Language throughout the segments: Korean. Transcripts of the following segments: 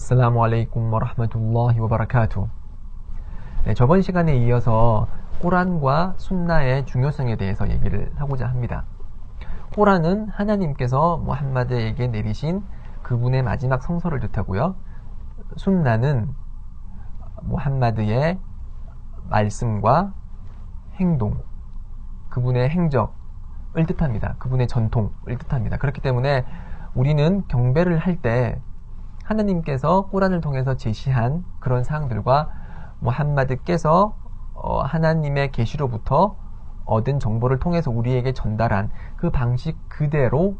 Assalamu alaikum wa rahmatullahi wa barakatuh. 네, 저번 시간에 이어서 꾸란과 순나의 중요성에 대해서 얘기를 하고자 합니다. 꾸란은 하나님께서 무함마드에게 내리신 그분의 마지막 성서를 뜻하고요. 순나는 무함마드의 말씀과 행동, 그분의 행적을 뜻합니다. 그분의 전통을 뜻합니다. 그렇기 때문에 우리는 경배를 할 때 하나님께서 꾸란을 통해서 제시한 그런 사항들과 무함마드께서 하나님의 계시로부터 얻은 정보를 통해서 우리에게 전달한 그 방식 그대로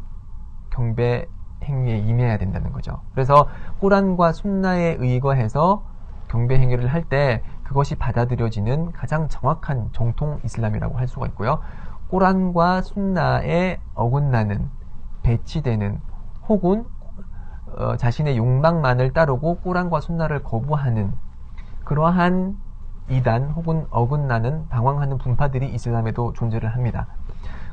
경배 행위에 임해야 된다는 거죠. 그래서 꾸란과 순나에 의거해서 경배 행위를 할 때 그것이 받아들여지는 가장 정확한 정통 이슬람이라고 할 수가 있고요. 꾸란과 순나에 어긋나는, 배치되는, 혹은 자신의 욕망만을 따르고 꾸란과 순나를 거부하는 그러한 이단 혹은 어긋나는 방황하는 분파들이 이슬람에도 존재를 합니다.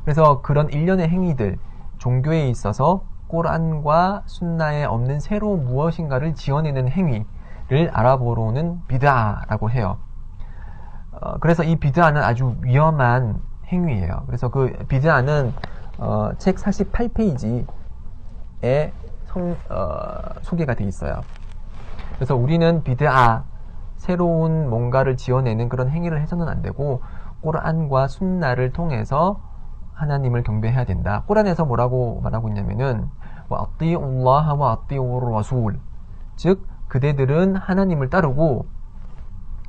그래서 그런 일련의 행위들, 종교에 있어서 꾸란과 순나에 없는 새로운 무엇인가를 지어내는 행위를 아랍어로는 비드아라고 해요. 그래서 이 비드아는 아주 위험한 행위예요. 그래서 그 비드아는 책 48페이지에 소개가 되어 있어요. 그래서 우리는 비드아, 새로운 뭔가를 지어내는 그런 행위를 해서는 안 되고 꾸란과 순나를 통해서 하나님을 경배해야 된다. 꾸란에서 뭐라고 말하고 있냐면은 와띠울라하 와띠우르 라술, 즉 그대들은 하나님을 따르고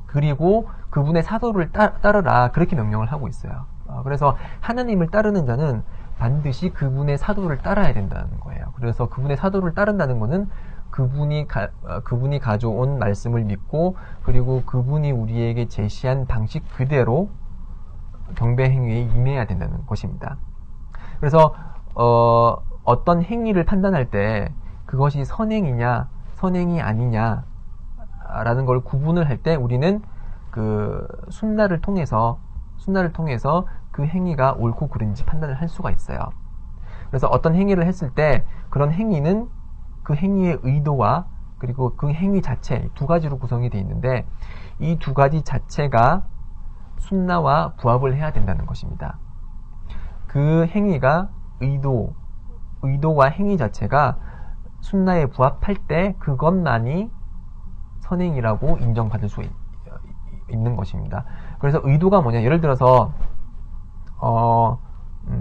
그리고 그분의 사도를 따르라, 그렇게 명령을 하고 있어요. 그래서 하나님을 따르는 자는 반드시 그분의 사도를 따라야 된다는 거예요. 그래서 그분의 사도를 따른다는 것은 그분이 가져온 말씀을 믿고 그리고 그분이 우리에게 제시한 방식 그대로 경배 행위에 임해야 된다는 것입니다. 그래서 어떤 행위를 판단할 때 그것이 선행이냐 선행이 아니냐 라는 걸 구분을 할 때 우리는 그 순나를 통해서 그 행위가 옳고 그른지 판단을 할 수가 있어요. 그래서 어떤 행위를 했을 때 그런 행위는 그 행위의 의도와 그리고 그 행위 자체 두 가지로 구성이 되어 있는데 이 두 가지 자체가 순나와 부합을 해야 된다는 것입니다. 그 행위가 의도와 행위 자체가 순나에 부합할 때 그것만이 선행이라고 인정받을 수 있는 것입니다. 그래서 의도가 뭐냐, 예를 들어서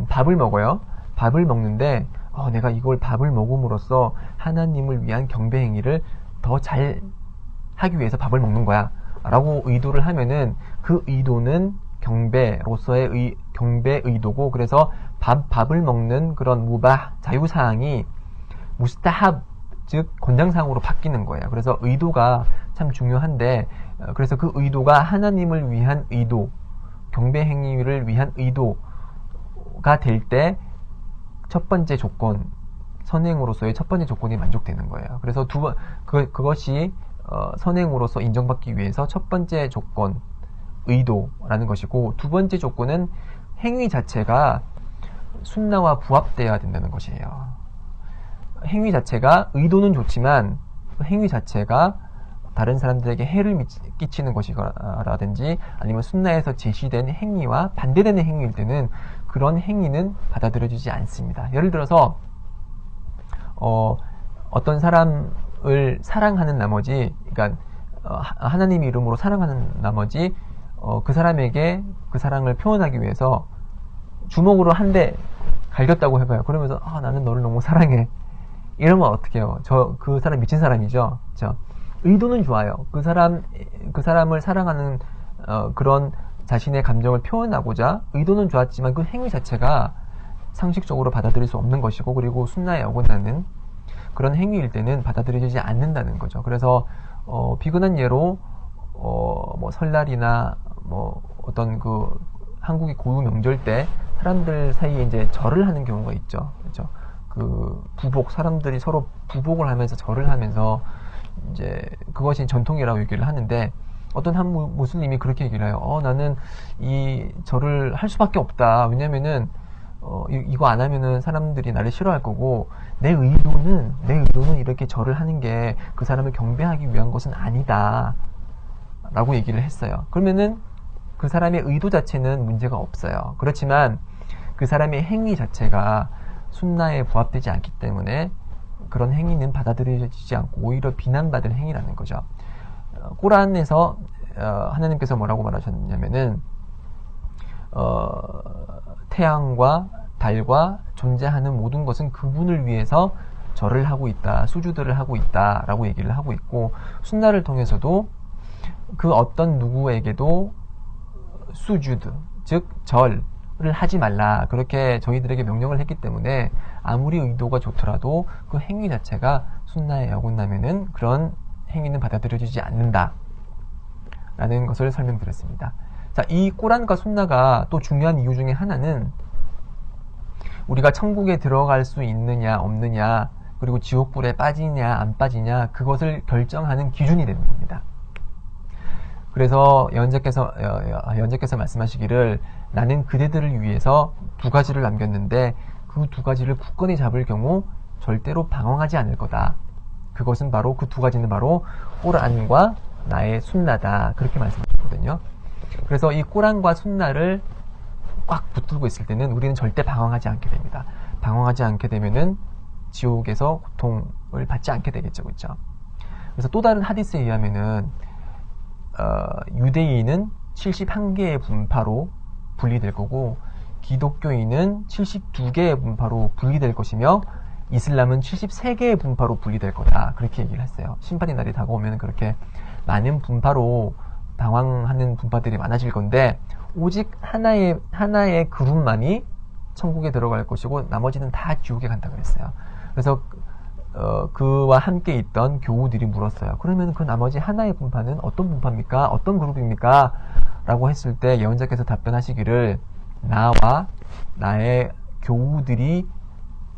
밥을 먹어요. 밥을 먹는데 내가 이걸 밥을 먹음으로써 하나님을 위한 경배 행위를 더 잘 하기 위해서 밥을 먹는 거야 라고 의도를 하면은 그 의도는 경배로서의 경배 의도고, 그래서 밥을 먹는 그런 무바, 자유사항이 무스타합, 즉 권장사항으로 바뀌는 거예요. 그래서 의도가 참 중요한데, 그래서 그 의도가 하나님을 위한 의도, 경배 행위를 위한 의도가 될 때 첫 번째 조건, 선행으로서의 첫 번째 조건이 만족되는 거예요. 그래서 그것이 선행으로서 인정받기 위해서 첫 번째 조건, 의도라는 것이고, 두 번째 조건은 행위 자체가 순나와 부합되어야 된다는 것이에요. 행위 자체가, 의도는 좋지만 행위 자체가 다른 사람들에게 해를 끼치는 것이라든지 아니면 순나에서 제시된 행위와 반대되는 행위일 때는 그런 행위는 받아들여지지 않습니다. 예를 들어서 어떤 사람을 사랑하는 나머지, 그러니까 하나님의 이름으로 사랑하는 나머지 그 사람에게 그 사랑을 표현하기 위해서 주먹으로 한 대 갈겼다고 해봐요. 그러면서 나는 너를 너무 사랑해, 이러면 어떻게 해요? 그 사람 미친 사람이죠. 그렇죠? 의도는 좋아요. 그 사람을 사랑하는 그런 자신의 감정을 표현하고자 의도는 좋았지만 그 행위 자체가 상식적으로 받아들일 수 없는 것이고, 그리고 순나에 어긋나는 그런 행위일 때는 받아들여지지 않는다는 거죠. 그래서 비근한 예로 뭐 설날이나 뭐 어떤 그 한국의 고유 명절 때 사람들 사이에 이제 절을 하는 경우가 있죠. 그렇죠? 그 사람들이 서로 부복을 하면서 절을 하면서 이제 그것이 전통이라고 얘기를 하는데, 어떤 한 무슬림이 그렇게 얘기를 해요. 나는 이 절을 할 수밖에 없다. 왜냐면은 이거 안 하면은 사람들이 나를 싫어할 거고, 내 의도는 이렇게 절을 하는 게 그 사람을 경배하기 위한 것은 아니다. 라고 얘기를 했어요. 그러면은 그 사람의 의도 자체는 문제가 없어요. 그렇지만 그 사람의 행위 자체가 순나에 부합되지 않기 때문에 그런 행위는 받아들여지지 않고 오히려 비난받을 행위라는 거죠. 꾸란에서 하나님께서 뭐라고 말하셨냐면은 태양과 달과 존재하는 모든 것은 그분을 위해서 절을 하고 있다, 수주들을 하고 있다 라고 얘기를 하고 있고, 순나를 통해서도 그 어떤 누구에게도 수주드, 즉 절을 하지 말라, 그렇게 저희들에게 명령을 했기 때문에 아무리 의도가 좋더라도 그 행위 자체가 순나에 어긋나면은 그런 행위는 받아들여지지 않는다 라는 것을 설명드렸습니다. 자, 이 꾸란과 순나가 또 중요한 이유 중에 하나는 우리가 천국에 들어갈 수 있느냐 없느냐, 그리고 지옥불에 빠지냐 안 빠지냐, 그것을 결정하는 기준이 되는 겁니다. 그래서 예언자께서 말씀하시기를, 나는 그대들을 위해서 두 가지를 남겼는데 그 두 가지를 굳건히 잡을 경우 절대로 방황하지 않을 거다. 그것은 바로, 그 두 가지는 바로 꾸란과 나의 순나다, 그렇게 말씀하셨거든요. 그래서 이 꾸란과 순나를 꽉 붙들고 있을 때는 우리는 절대 방황하지 않게 됩니다. 방황하지 않게 되면은 지옥에서 고통을 받지 않게 되겠죠, 그렇죠? 그래서 또 다른 하디스에 의하면은 유대인은 71개의 분파로 분리될 거고, 기독교인은 72개의 분파로 분리될 것이며, 이슬람은 73개의 분파로 분리될 거다, 그렇게 얘기를 했어요. 심판의 날이 다가오면 그렇게 많은 분파로 방황하는 분파들이 많아질 건데, 오직 하나의 그룹만이 천국에 들어갈 것이고 나머지는 다 지옥에 간다 그랬어요. 그래서 그와 함께 있던 교우들이 물었어요. 그러면 그 나머지 하나의 분파는 어떤 분파입니까? 어떤 그룹입니까? 라고 했을 때 예언자께서 답변하시기를, 나와 나의 교우들이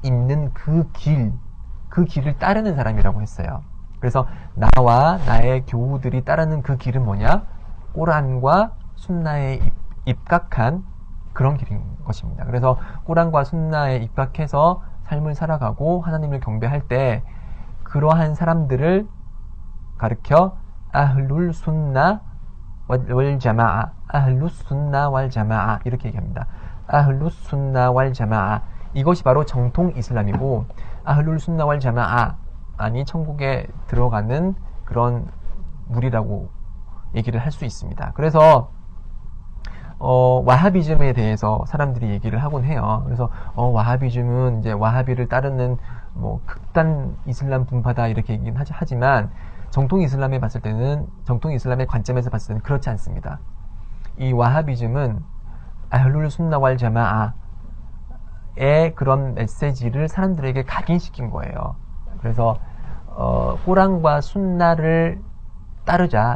있는 그 길을 따르는 사람이라고 했어요. 그래서 나와 나의 교우들이 따르는 그 길은 뭐냐? 꾸란과 순나에 입각한 그런 길인 것입니다. 그래서 꾸란과 순나에 입각해서 삶을 살아가고 하나님을 경배할 때 그러한 사람들을 가르쳐 아hlul 순나 왈 자마아, 아hlus 순나 왈 자마아, 이렇게 얘기합니다. 아hlus 순나 왈 자마아, 이것이 바로 정통 이슬람이고, 아hlul 순나 왈 자마아 아니 천국에 들어가는 그런 무리라고 얘기를 할 수 있습니다. 그래서 와하비즘에 대해서 사람들이 얘기를 하곤 해요. 그래서 와하비즘은 이제 와하비를 따르는 뭐 극단 이슬람 분파다, 이렇게 얘기는 하지만 정통 이슬람의 관점에서 봤을 때는 그렇지 않습니다. 이 와하비즘은 아hlul 순나 왈 자마아의 그런 메시지를 사람들에게 각인시킨 거예요. 그래서 꾸란과 순나를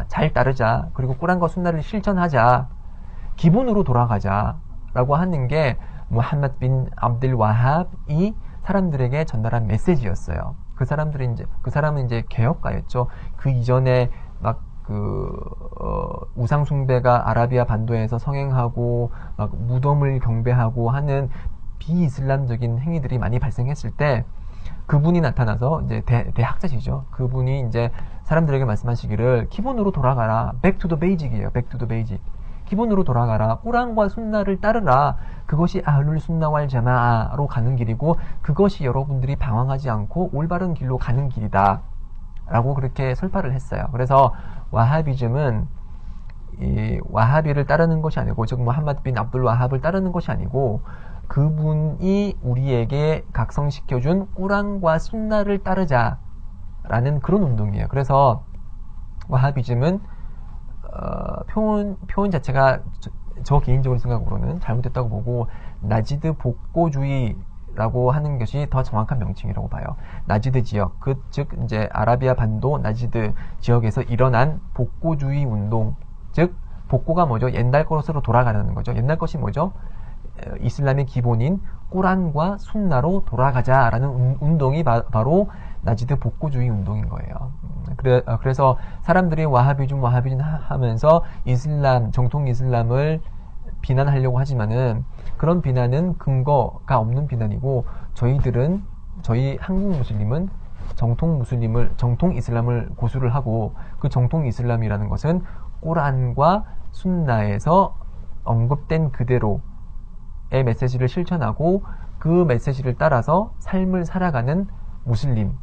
잘 따르자, 그리고 꾸란과 순나를 실천하자, 기본으로 돌아가자라고 하는 게 무함마드 빈 압들 와합이 사람들에게 전달한 메시지였어요. 그 사람은 이제 개혁가였죠. 그 이전에 막 우상 숭배가 아라비아 반도에서 성행하고 막 무덤을 경배하고 하는 비이슬람적인 행위들이 많이 발생했을 때 그분이 나타나서 이제 대학자시죠. 그분이 이제 사람들에게 말씀하시기를, 기본으로 돌아가라. Back to the basic이에요. Back to the basic. 기본으로 돌아가라. 꾸란과 순나를 따르라. 그것이 아hlul 순나 왈 자마아로 가는 길이고, 그것이 여러분들이 방황하지 않고 올바른 길로 가는 길이다 라고 그렇게 설파를 했어요. 그래서 와하비즘은 이 와하비를 따르는 것이 아니고, 즉 무함마드 빈 압둘 와합을 따르는 것이 아니고, 그분이 우리에게 각성시켜준 꾸란과 순나를 따르자라는 그런 운동이에요. 그래서 와하비즘은 표현 자체가 저 개인적으로 생각으로는 잘못됐다고 보고, 나지드 복고주의라고 하는 것이 더 정확한 명칭이라고 봐요. 나지드 지역, 즉 이제 아라비아 반도 나지드 지역에서 일어난 복고주의 운동, 즉 복고가 뭐죠? 옛날 것으로 돌아가는 거죠. 옛날 것이 뭐죠? 이슬람의 기본인 꾸란과 순나로 돌아가자라는 운동이 바로 나지드 복고주의 운동인 거예요. 그래서 사람들이 와하비즘 하면서 정통 이슬람을 비난하려고 하지만은 그런 비난은 근거가 없는 비난이고, 저희 한국 무슬림은 정통 이슬람을 고수를 하고, 그 정통 이슬람이라는 것은 꾸란과 순나에서 언급된 그대로의 메시지를 실천하고 그 메시지를 따라서 삶을 살아가는 무슬림이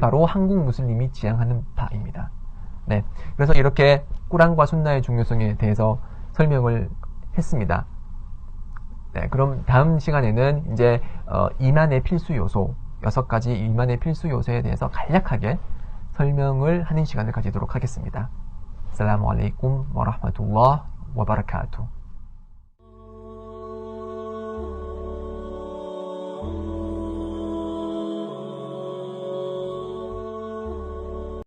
바로 한국 무슬림이 지향하는 바입니다. 네, 그래서 이렇게 꾸란과 순나의 중요성에 대해서 설명을 했습니다. 네, 그럼 다음 시간에는 이제 이만의 필수 요소, 6가지 이만의 필수 요소에 대해서 간략하게 설명을 하는 시간을 가지도록 하겠습니다. 아살라무 알레이쿰 와라흐마툴라히 와바라카투.